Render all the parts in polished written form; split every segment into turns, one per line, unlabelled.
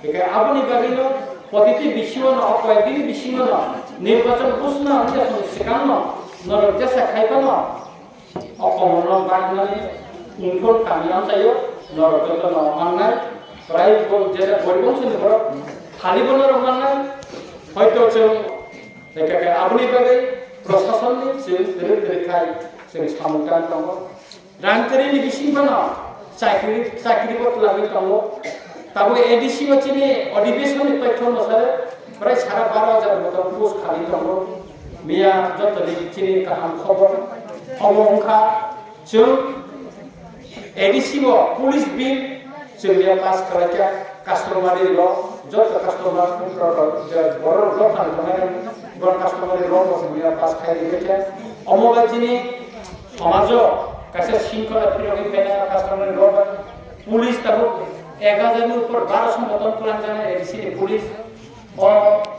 একে আপনি বাগিল প্রতিটি বিশ্বন কয়েকদিন বিশ্বন নির্বাচন প্রশ্ন আছে সেখান নরক দেশে খাইবান অকমন বাংলানি ইনফল কামিয়াম চাইও নরক যত মাননায় প্রায় যেটা পরিবহন ছিল হালিবনের মাননায় হয়তো একে আপনি বাগে প্রশাসননি যে খাই जों सामगान दङ रांखान्थिनि बिथिङाव चाकरि गथलाबो दङ ताबो एडिसि वचिनि अधिवेशननि तथ्य अनुसार प्राय 12,500 गथ पोस्ट खालि दङ मिया जतनि बिथिंनि गाहाम खबर अमंखा जों एडिसि पुलिस बिल जोंनिया पास खालामनाया कास्टमारि ल जत कास्टमार बर ल थांनाय बर कास्टमारि ल जोंनिया पास खालामनाया अमबाजिनि সমাজ কাছে শৃঙ্খলা ফিরে পেনা কাস্টমার রোড পুলিশ তার 1000 এর উপর 1200 মতন প্ল্যান জানায় এডিসি পুলিশ ও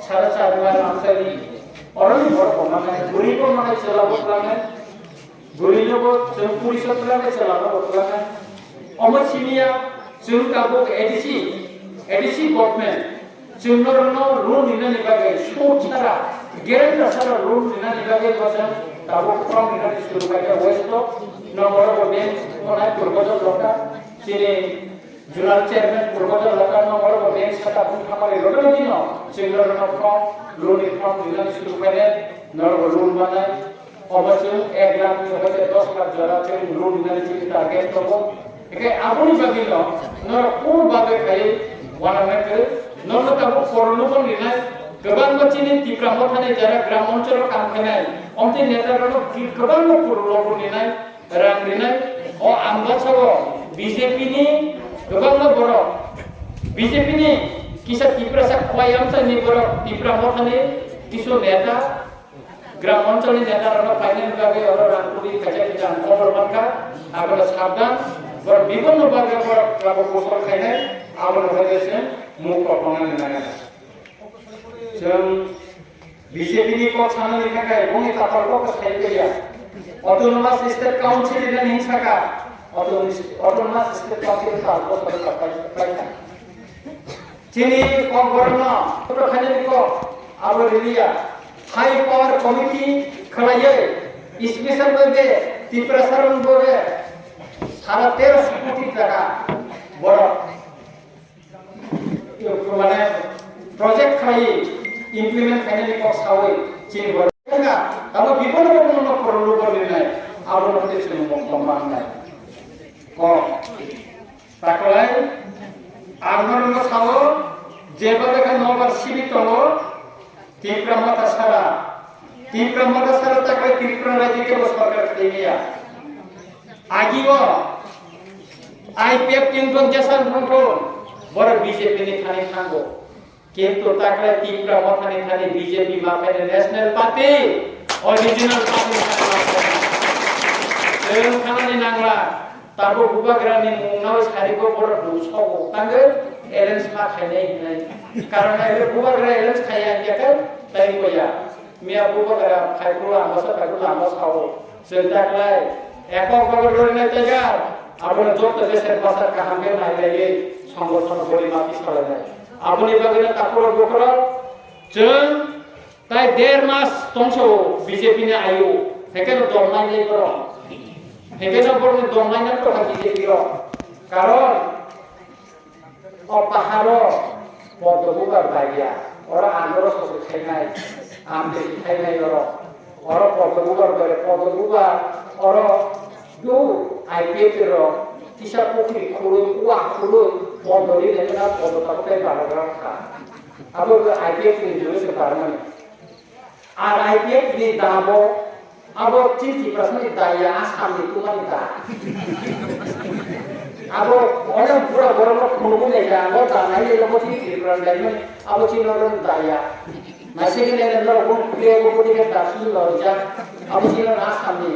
4.5 বার আমসারি অরনি বড় মানে গরিব মানে চালাবো প্ল্যান গরিব পুলিশ প্ল্যান চালাবো প্ল্যান অমছিনিয়া जों কাবো এডিসি গভর্নমেন্ট जोंनो রুল নিনানি বাগে সোছারা গ্যারান্টার সারা রুল নিনানি বাগে বসন তাবো ফ্রম ইউনাইটেড স্কুল কাকে ওয়েস্ট নম্বর বেঞ্চ ওনাই পূর্বজল লকা চিনি জুনাল চেয়ারম্যান পূর্বজল লকা নম্বর বেঞ্চ কাটা বুন খামারে রোডন দিন চিংলর from rule from United school কাকে নরব রুল বানায় অবশ্য 1 লাখ থেকে 10 লাখ জরা chain rule United school target করব একে আপনি বাগিল নর কোন ভাবে খাই ওয়ানামেকে নর তাবো পরলোকন নিনায় गोबां बाथ्रानि तिप्रामो थानाय जारा ग्राम ओनसोलाव काम खालामनाय अन्थि नेताफोरनो गोबां पुरुलाव लिरनाय रां लिरनाय अ आमबासाव बिजेपिनि गोबां बर' बिजेपिनि किसा तिप्रासा खयामसानि बर' तिप्रामो थानाय किसु नेता ग्राम ओनसोलनि नेताफोरनो फाइनाल बागै अर रांपुरि खायसे बिजान खबर बानखा आगोल साबधान बर बिभिन्न बागै बर गाबो गसर खायनाय आगोल होदेसे मुख पटनानै नाया जों बिजेपिनि पद साननि थाखाय बुंनि थाखायबो सायख'या अटोनमास स्टेट काउन्सिलनि हिंसाका अटोनमास स्टेट काउन्सिल थाखो सरकार चिनि गभर्नर प्रखानिको आवरिलिया हाई पावर कमिटी खलायै स्पेशल बे तिप्रासारन बे 13.5 कोटी टाका बड़ माने प्रोजेक्ट खाई इम्प्लीमेंट फाइनली कॉस्ट हावे चिनि बरगा ताबो बिपन बन परलो बलिनाय आबो नते जों मखमानाय क ताकलाय आगरन सावो जेबाले का नबार सिबि तंगो तिप्रामता सारा ताकलाय तिप्रा राज्य के सरकार देनिया आगिवो आईपीएफ टिंगन जैसा फंको बर बीजेपी नि थाने थांगो কিন্তু তাকলে তিনটা মাথানি থানি বিজেপি মাপেনে ন্যাশনাল পার্টি অরিজিনাল পার্টি এর খানানি নাংলা তারপর বুবাগ্রানি মুনাও সারিগো বড় দুসব তাঙ্গে এলেন্স মা খাইনাই নাই কারণ এর বুবাগ্রা এলেন্স খাইয়া গেকে তাই কইয়া মিয়া বুবাগ্রা খাইগুলো আমসা খাও সে তাকলে একক বগর লড়ে নাই তাইগা আপনি যত দেশের ভাষার কাহামে নাই লাগে সংগঠন বলি মাটি ছড়ে নাই আপনি বাগিনা তাকর বকরা जों তাই 1.5 মাস তংস বিজেপি নে আয়ু হেকেন দমনাই নাই কর হেকেন বড় দমনাই না তো বিজেপি র কারণ অপাহার পদবুবার বাইয়া ওরা আন্দোলন সসে খাইনাই আমতে খাইনাই ওর পদবুবার বাইরে পদবুবার ওর দু আইপিএফ র কিসা পুকুরি খুলুন উয়া খুলুন পদরি দেনা পদটাকে বাড়াগা আবো আইপিএফ নি জুসে পারমান আর আইপিএফ নি দাবো আবো চিঠি প্রশ্ন দায়া আসামি তোমানি দা আবো অনেক পুরা বড় খুলবো নেগা আবো দানাই এলো চিঠি প্রশ্ন দাইনো আবো চিনরন দায়া মাসিকে নেন লোক প্রিয় গোপনীকে দাসি লজ্জা আবো চিনর আসামি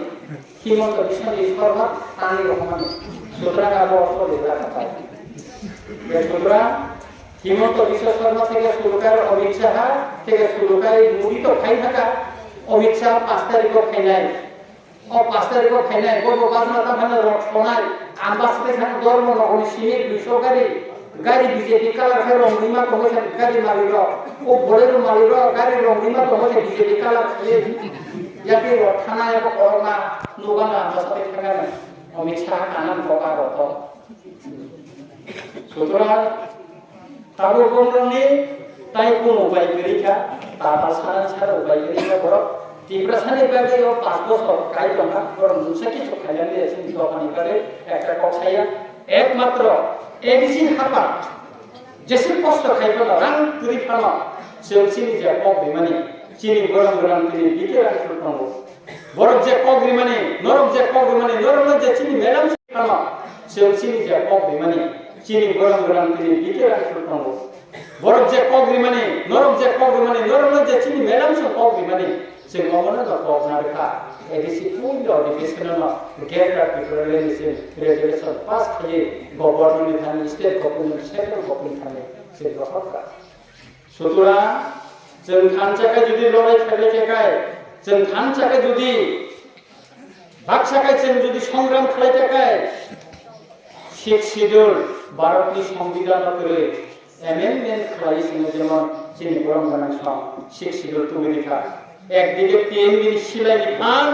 হিমন্ত বিশ্ব শর্মা তানি রহমান সুতরাং আবো অর্থ দেওয়া কথা সুতরাং হিমন্ত বিশ্ব শর্মা থেকে শুরু করে অমিত শাহ থেকে শুরু করে মুড়ি তো খাই থাকা অমিত শাহ 5 তারিখ খাইনাই ও 5 তারিখ খাইনাই বড় বাজনা তাখানে রক্ষণায় আমবাসতে খান ধর্ম নগরী সিনির 200 গাড়ি गाड़ी बीजेपी कालार है रंगीमा तो मुझे गाड़ी मारी रो वो बोलेरो मारी रो गाड़ी रंगीमा तो मुझे बीजेपी कालार है या फिर थाना या कोरोना नुगाना बसते थाना में अमित शाह कानन कोका रोतो सुतरा ताबो गोमरनी ताई कोनो बाइगरिका ताता सारा सारा बाइगरिका बरो तीव्र साने बागे यो 5 বছর কাই দনা বরং মুসাকি সখাইলানি এসে দোকানি করে একটা কসাইয়া একমাত্র এডিসি হাপা যেসে কষ্ট খাইবো না রাং তুরি ফানো সেলসিনি যে কবি মানে চিনি গরম গরম তিনি দিতে রাখতো তঙ্গ বরফ যে কবি মানে নরম যে কবি মানে নরম যে চিনি মেলাম ফানো সেলসিনি যে কবি মানে চিনি গরম গরম তিনি দিতে রাখতো তঙ্গ বরফ যে কবি মানে নরম যে কবি মানে নরম যে চিনি মেলাম সে কবি মানে সে গমনা তো কবনা রেখা এডিসি ফুল ডিভিশনাল গেটার পিপলেসে রেজুলেশন পাস করে গভর্নমেন্ট থানে স্টেট গভর্নমেন্ট সেন্ট্রাল গভর্নমেন্ট থানে সে রহকা সুতরা जों खानचाखा जुदि लड़ाई खाइबाय थाखाय जों खानचाखा जुदि बाक्साखाय जों जुदि संग्राम खालाय थाखाय सिक्स शिड्यूल भारतनि संविधान करे एमेंडमेंट खालाय जों जेमन जोंनि गरम गोनां सम सिक्स शिड्यूल तुमिलिखा একদিকে টিএমবি সিলাইনি ফান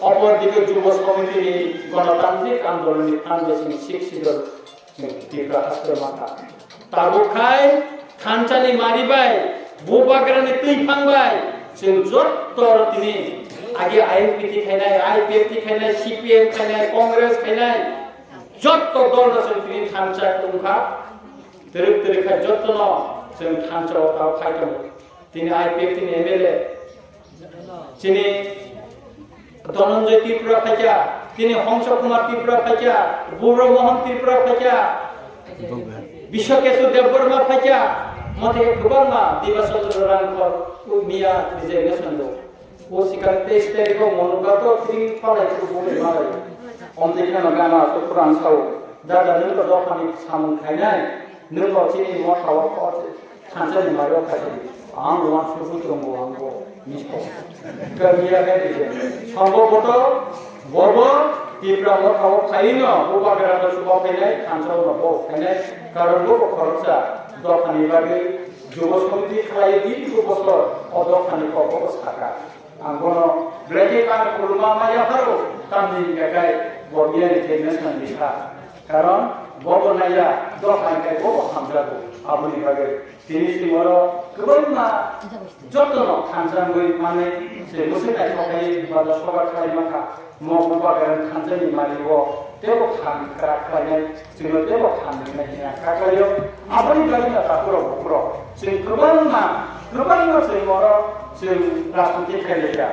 অপরদিকে যুব সমিতির গণতান্ত্রিক আন্দোলনের ফান বেশি সিক্স শিডিউল তীব্র হাস্তের মাথা তাবুখায় খানচানি মারিবাই बुबाग्रानि तै फांबाय जों जत्तर दिनै आगे INP खायनाय IPF खायनाय CPM खायनाय Congress खायनाय Uttar दल जों दिनै थानचा दंखा तेरे तेरे खाय जत्तन जों थानचा ताव खायदों दिनै आईपीएफ दिनै एमएलए दिनै धनंजय त्रिपुरा खायजा दिनै हंस कुमार त्रिपुरा खायजा गौरव मोहन त्रिपुरा खायजा विश्वकेतु देवबर्मा खायजा मते गोबांमा दिबाचंद्र रांखर मिया रिजार्भेशन दं वो सिगां 23 तारिखआव मनोगातो थ्री फरायखौ बोले मालाय अमदिखाना गाना सुखुरान साव दादा नों दखानि सामन खायनाय नों लथिनि मथाव थानसानि मारियाव खायदों आं लवान सुबुद्रंगो आंगो मिसखौ गामिया गायदे सम्भवत बबो तीव्र मथाव खायनो बबागरानो सुबाव खायनाय थानसाव नबो खायनाय कारनबो खरचा दखानी बागे जुब समिति खालाय दिन बছর अदखानी कबो साका आंगनो ब्रेके कान कुलमा माया हारो तामनि गाय बबियानि टेनसन लिखा कारण बबो नाया दखानी गाय बबो हामजागो आबुनि बागे तिनिसि मरो गोबांना जतन खानजांगै माने से मुसे नाय थाखाय बाजा सगा खाय माखा मबो बागान खानजानि मालिबो तेबो खानक्रा खायनाय जोङो तेबो खाननाय खाखायो आबुनि बागे तापुरो बकुरो जों गोबां जों मरो जों राजनीति खायलेया